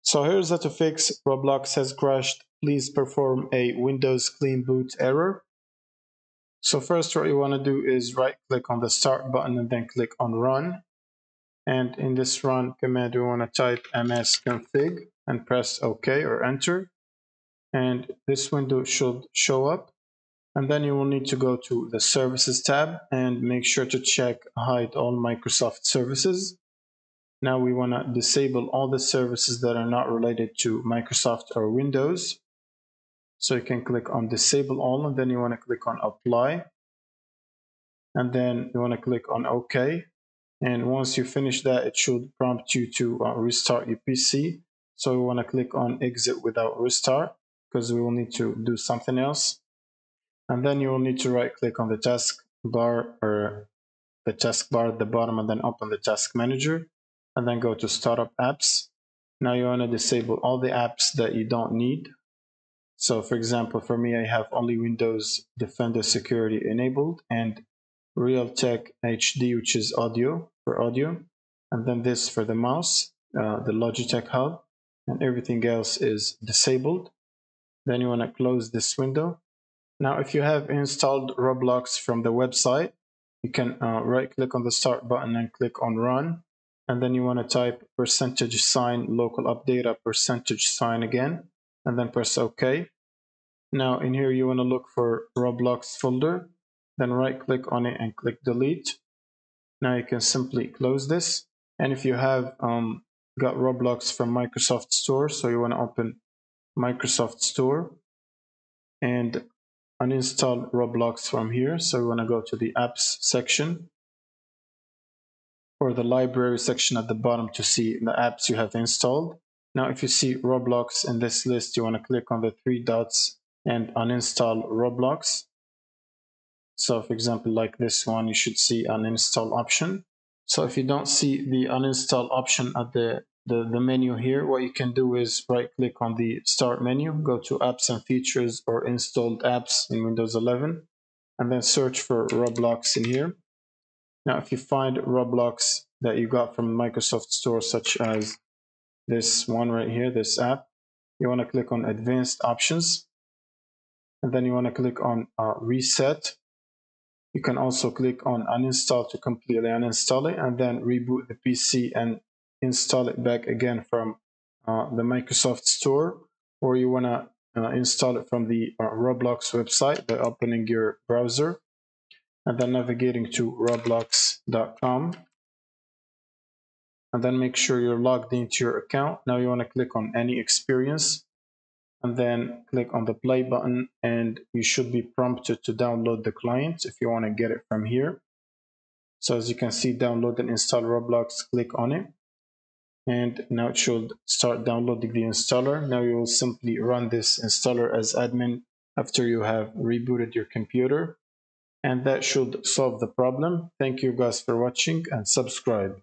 So here's how to fix Roblox Has Crashed. Please perform a Windows clean boot error. So first what you want to do is right click on the start button and then click on run. And in this run command we want to type msconfig and press OK or enter. And this window should show up. And then you will need to go to the services tab and make sure to check hide all Microsoft services. Now we want to disable all the services that are not related to Microsoft or Windows. So you can click on disable all and then you want to click on apply. And then you want to click on OK. And once you finish that, it should prompt you to restart your PC. So we want to click on exit without restart because we will need to do something else. And then you will need to right click on the taskbar or the taskbar at the bottom and then open the task manager and then go to startup apps. Now you want to disable all the apps that you don't need. So for example, for me, I have only Windows Defender Security enabled and Realtek HD, which is audio for audio, and then this for the mouse, the Logitech hub, and everything else is disabled. Then you want to close this window. Now, if you have installed Roblox from the website, you can right click on the start button and click on run. And then you want to type %sign local update %sign again, and then press OK. Now in here you want to look for Roblox folder, then right click on it and click delete. Now you can simply close this. And if you have got Roblox from Microsoft Store, so you want to open Microsoft Store and uninstall Roblox from here. So we want to go to the apps section or the library section at the bottom to see the apps you have installed. Now if you see Roblox in this list, you want to click on the three dots and uninstall Roblox. So for example, like this one, you should see an uninstall option. So if you don't see the uninstall option at the menu here, what you can do is right click on the start menu, go to apps and features or installed apps in Windows 11, and then search for Roblox in here. Now, if you find Roblox that you got from Microsoft Store, such as this one right here, this app, you want to click on advanced options, and then you want to click on reset. You can also click on uninstall to completely uninstall it, and then reboot the PC and install it back again from the Microsoft Store, or you want to install it from the Roblox website by opening your browser and then navigating to roblox.com, and then make sure you're logged into your account. Now you want to click on any experience and then click on the play button, and you should be prompted to download the client if you want to get it from here. So as you can see, download and install Roblox, click on it, and now it should start downloading the installer. Now you will simply run this installer as admin after you have rebooted your computer, and that should solve the problem. Thank you guys for watching and subscribe.